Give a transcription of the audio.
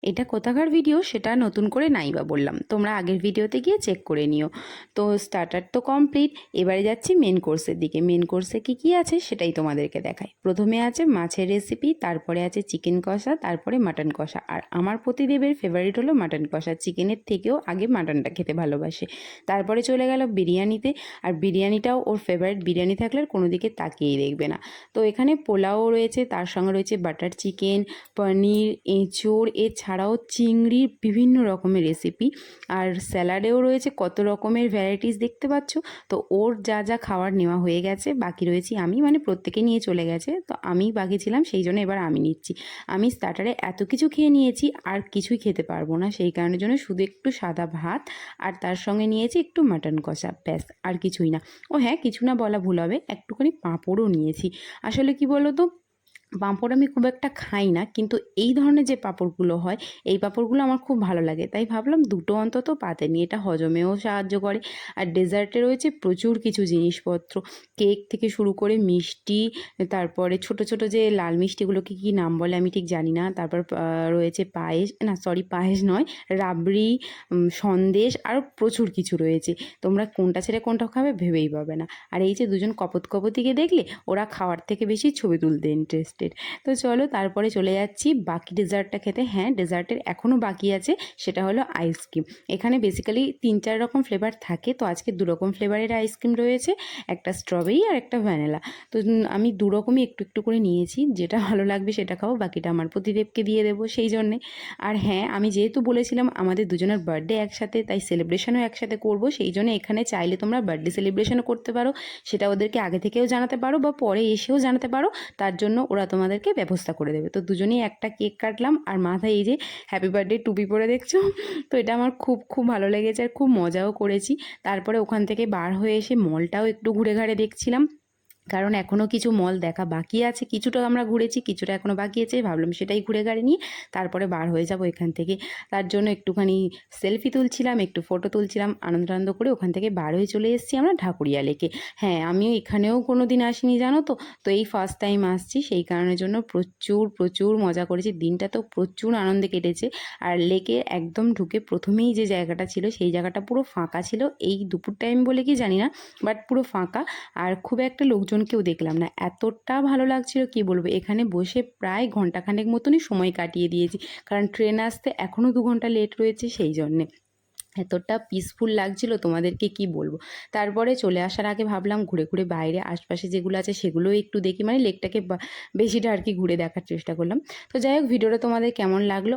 এটা কোথাকার ভিডিও সেটা নতুন করে নাই বা বললাম, তোমরা আগের ভিডিওতে গিয়ে চেক করে নিও। তো স্টার্টার তো কমপ্লিট, এবারে যাচ্ছি মেন কোর্সের দিকে। মেন কোর্সে কী আছে সেটাই তোমাদেরকে দেখাই। প্রথমে আছে মাছের রেসিপি, তারপরে আছে চিকেন কষা, তারপরে মাটন কষা। আর আমার প্রতিদেবের ফেভারিট হলো মাটন কষা, চিকেনের থেকেও আগে মাটনটা খেতে ভালোবাসে। তারপরে চলে গেল বিরিয়ানিতে, আর বিরিয়ানিটাও ওর ফেভারিট। বিরিয়ানি থাকলে আর কোনো দিকে তাকিয়েই দেখবে না। তো এখানে পোলাও রয়েছে, তার সঙ্গে রয়েছে বাটার চিকেন, পনির, এঁচোড়, এছাড়াও চিংড়ির বিভিন্ন রকমের রেসিপি। আর স্যালাডেও রয়েছে কত রকমের ভ্যারাইটিস, দেখতে পাচ্ছ। তো ওর যা যা খাওয়ার নেওয়া হয়ে গেছে, বাকি রয়েছি আমি, মানে প্রত্যেকে নিয়ে চলে গেছে, তো আমি বাকি ছিলাম, সেই জন্য এবার আমি নিচ্ছি। আমি স্টার্টারে এত কিছু খেয়ে নিয়েছি, আর কিছুই খেতে পারবো না, সেই কারণের জন্য শুধু একটু সাদা ভাত আর তার সঙ্গে নিয়েছি একটু মাটন কষা, ব্যাস, আর কিছুই না। ও হ্যাঁ, কিছু না বলা ভুল হবে, একটুখানি পাঁপড়ও নিয়েছি। আসলে কি বলো তো, পাঁপড় আমি খুব একটা খাই না, কিন্তু এই ধরনের যে পাঁপড়গুলো হয়, এই পাঁপড়গুলো আমার খুব ভালো লাগে, তাই ভাবলাম দুটো অন্তত পাতে নিয়ে, এটা হজমেও সাহায্য করে। আর ডেজার্টে রয়েছে প্রচুর কিছু জিনিসপত্র, কেক থেকে শুরু করে মিষ্টি, তারপরে ছোট ছোট যে লাল মিষ্টিগুলোকে কী নাম বলে আমি ঠিক জানি না। তারপর রয়েছে পায়েস, না সরি পায়েস নয়, রাবড়ি, সন্দেশ, আরও প্রচুর কিছু রয়েছে। তোমরা কোনটা ছেড়ে কোনটা খাবে ভেবেই পাবে না। আর এই যে দুজন কপতিকে দেখলে, ওরা খাওয়ার থেকে বেশি ছবি তুলতে ইন্টারেস্টেড। তো চলো তারপরে চলে যাচ্ছি বাকি ডেজার্টটা খেতে। হ্যাঁ, ডেজার্টের এখনও বাকি আছে, সেটা হলো আইসক্রিম। এখানে বেসিক্যালি 3-4 রকম ফ্লেভার থাকে, তো আজকে 2 রকম ফ্লেভারের আইসক্রিম রয়েছে, একটা স্ট্রবেরি আর একটা ভ্যানিলা। তো আমি 2 রকমই একটু একটু করে নিয়েছি, যেটা ভালো লাগবে সেটা খাবো, বাকিটা আমার প্রতিদেবকে দিয়ে দেবো সেই জন্যে। আর হ্যাঁ, আমি যেহেতু বলেছিলাম আমাদের দুজনের বার্থডে একসাথে, তাই সেলিব্রেশনও একসাথে করব, সেই জন্য এখানে চাইলে তোমরা বার্থডে সেলিব্রেশনও করতে পারো, সেটা ওদেরকে আগে থেকেও জানাতে পারো বা পরে এসেও জানাতে পারো, তার জন্য ওরা তোমাদেরকে ব্যবস্থা করে দেবে। তো দুজনেই একটা কেক কাটলাম, আর মাথায় এই যে হ্যাপি বার্থডে টুপি পরে দেখছো, তো এটা আমার খুব খুব ভালো লেগেছে, আর খুব মজাও করেছি। তারপরে ওখান থেকে বার হয়ে এসে মলটাও একটু ঘুরে ঘাড়ে দেখছিলাম, কারণ এখনও কিছু মল দেখা বাকি আছে। কিছুটা আমরা ঘুরেছি, কিছুটা এখনও বাকি আছে, ভাবলাম সেটাই ঘুরে গাড়ি নিয়ে তারপরে বার হয়ে যাব এখান থেকে। তার জন্য একটুখানি সেলফি তুলছিলাম, একটু ফটো তুলছিলাম, আনন্দ করে ওখান থেকে বার হয়ে চলে এসেছি আমরা ঢাকুরিয়া লেকে। হ্যাঁ, আমিও এখানেও কোনো দিন আসিনি জানো তো, তো এই ফার্স্ট টাইম আসছি, সেই কারণের জন্য প্রচুর প্রচুর মজা করেছি। দিনটা তো প্রচুর আনন্দে কেটেছে। আর লেকে একদম ঢুকে প্রথমেই যে জায়গাটা ছিল, সেই জায়গাটা পুরো ফাঁকা ছিল, এই দুপুর টাইম বলে কি জানি না, বাট পুরো ফাঁকা, আর খুব একটা লোকজনকেও দেখলাম না। এতটা ভালো লাগছিল কি বলবো, এখানে বসে প্রায় ঘন্টাখানেক মতনই সময় কাটিয়ে দিয়েছি, কারণ ট্রেন আসতে এখনও 2 ঘন্টা লেট রয়েছে, সেই জন্যে এতটা পিসফুল লাগছিল তোমাদেরকে কি বলবো। তারপরে চলে আসার আগে ভাবলাম ঘুরে ঘুরে বাইরে আশপাশে যেগুলো আছে সেগুলোও একটু দেখি, মানে লেকটাকে বেশিটা আর কি ঘুরে দেখার চেষ্টা করলাম। তো যাই হোক, ভিডিওটা তোমাদের কেমন লাগলো